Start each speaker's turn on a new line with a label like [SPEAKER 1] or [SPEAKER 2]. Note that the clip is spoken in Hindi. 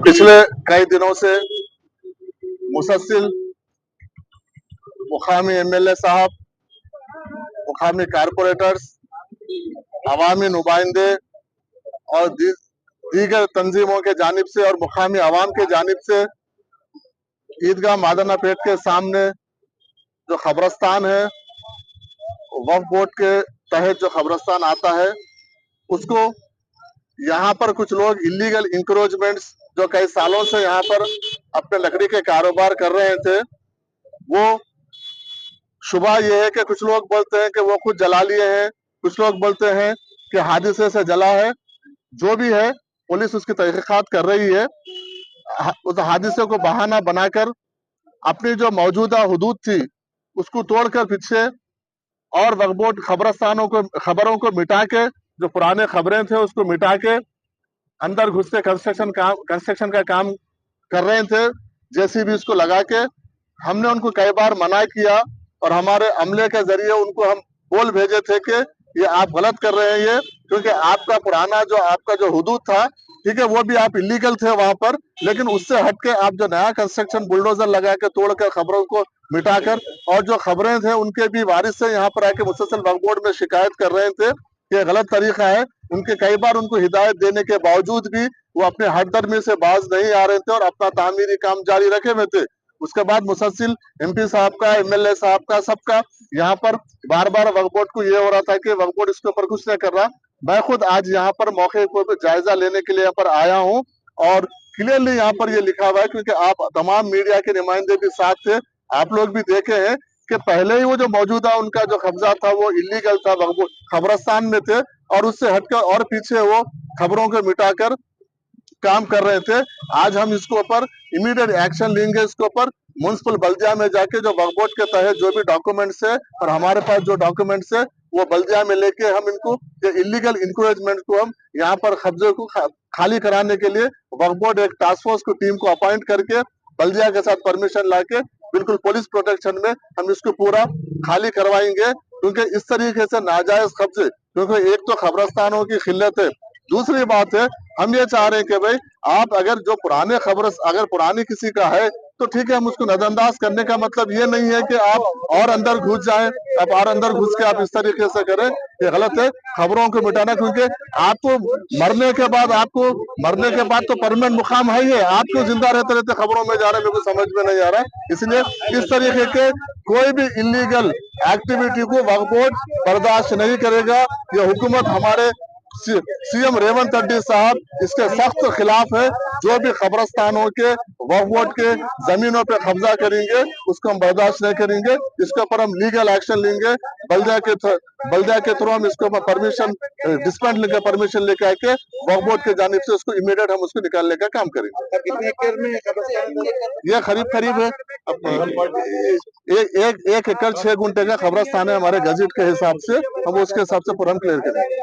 [SPEAKER 1] पिछले कई दिनों से मुसलसिल मुकामी एमएलए साहब, मुकामी कारपोरेटर्स, अवामी नुमाइंदे और दीगर तंजीमों के जानिब से और मुकामी अवाम के जानिब से ईदगाह मादना पेट के सामने जो खबरस्तान है, वक्फ बोर्ड के तहत जो खबरस्तान आता है, उसको यहाँ पर कुछ लोग इलीगल इंक्रोचमेंट्स जो कई सालों से यहाँ पर अपने लकड़ी के कारोबार कर रहे थे, वो शुबह ये है कि कुछ लोग बोलते हैं कि वो खुद जला लिए हैं, कुछ लोग बोलते हैं कि हादसे से जला है। जो भी है, पुलिस उसकी तहकीकात कर रही है। उस हादसे को बहाना बनाकर अपनी जो मौजूदा हुदूद थी उसको तोड़कर पीछे और वक्फ बोर्ड खबरों को मिटा के, जो पुराने खबरें थे उसको मिटा के अंदर घुस के कंस्ट्रक्शन का काम कर रहे थे, जेसीबी इसको लगा के। हमने उनको कई बार मना किया और हमारे अमले के जरिए उनको हम बोल भेजे थे कि ये आप गलत कर रहे हैं, ये क्योंकि आपका जो हुदूद था, ठीक है, वो भी आप इलीगल थे वहां पर, लेकिन उससे हटके आप जो नया कंस्ट्रक्शन बुलडोजर लगा के तोड़कर खबरों को मिटाकर, और जो खबरें थे उनके भी वारिस से यहाँ पर आके मुसलसल वक्फ बोर्ड में शिकायत कर रहे थे कि गलत तरीका है। उनके कई बार उनको हिदायत देने के बावजूद भी वो अपने हटदर्मी से बाज नहीं आ रहे थे और अपना तामीरी काम जारी रखे हुए थे। उसके बाद मुसलसिल एमपी साहब का, एमएलए साहब का, सबका यहाँ पर बार बार वक्फ बोर्ड को ये हो रहा था कि वक्फ बोर्ड इसके ऊपर कुछ नहीं कर रहा। मैं खुद आज यहाँ पर मौके पर जायजा लेने के लिए यहाँ पर आया हूँ और क्लियरली यहाँ पर ये लिखा हुआ है, क्योंकि आप तमाम मीडिया के नुमाइंदे भी साथ थे, आप लोग भी देखे हैं कि पहले ही वो जो मौजूदा उनका जो कब्जा था वो इलीगल था, खबरस्तान में थे, और उससे हटकर और पीछे वो खबरों को मिटाकर काम कर रहे थे। आज हम इसके ऊपर इमीडिएट एक्शन लेंगे। इसके ऊपर म्युनिसिपल बल्दिया में जाके जो वक्फ बोर्ड के तहत जो भी डॉक्यूमेंट्स है और हमारे पास जो डॉक्यूमेंट्स है वो बल्दिया में लेके हम इनको इलीगल इंक्रोचमेंट को हम यहाँ पर कब्जे को खाली कराने के लिए वक्फ बोर्ड एक टास्क फोर्स को टीम को अपॉइंट करके बल्दिया के साथ परमिशन लाके बिल्कुल पुलिस प्रोटेक्शन में हम इसको पूरा खाली करवाएंगे, क्योंकि इस तरीके से नाजायज कब्जे, क्योंकि एक तो खबरस्तानों की खिल्लत है, दूसरी बात है हम ये चाह रहे हैं कि भाई आप अगर जो पुराने खबर अगर पुरानी किसी का है तो ठीक है, हम उसको नजरअंदाज करने का मतलब ये नहीं है कि आप और अंदर घुस जाएं, अब और अंदर घुस के आप इस तरीके से करें, ये गलत है। खबरों को मिटाना, क्योंकि आपको मरने के बाद तो परमानेंट मुकाम है ही है, आप क्यों जिंदा रहते रहते खबरों में जा रहे हैं, मेरे को समझ में नहीं आ रहा है। इसलिए इस तरीके के कोई भी इलीगल एक्टिविटी को वक्फ बोर्ड बर्दाश्त नहीं करेगा। ये हुकूमत हमारे सीएम रेवंत रेड्डी साहब इसके सख्त खिलाफ है। जो भी खबरस्तानों के वक्फ बोर्ड के जमीनों पे कब्जा करेंगे उसको हम बर्दाश्त नहीं करेंगे, इसके ऊपर हम लीगल एक्शन लेंगे। बल्दिया के थ्रू हम इसके ऊपर परमिशन डिस्पेंड लेकर परमिशन लेके आके वक्फ बोर्ड के जानिब से उसको इमीडिएट हम उसको निकालने का काम करेंगे।
[SPEAKER 2] कितने एकड़ में
[SPEAKER 1] ये करीब है एक एकड़ 6 गुंठे का खबरस्तान है हमारे गजट के हिसाब से, हम उसके हिसाब से पूरा क्लियर करेंगे।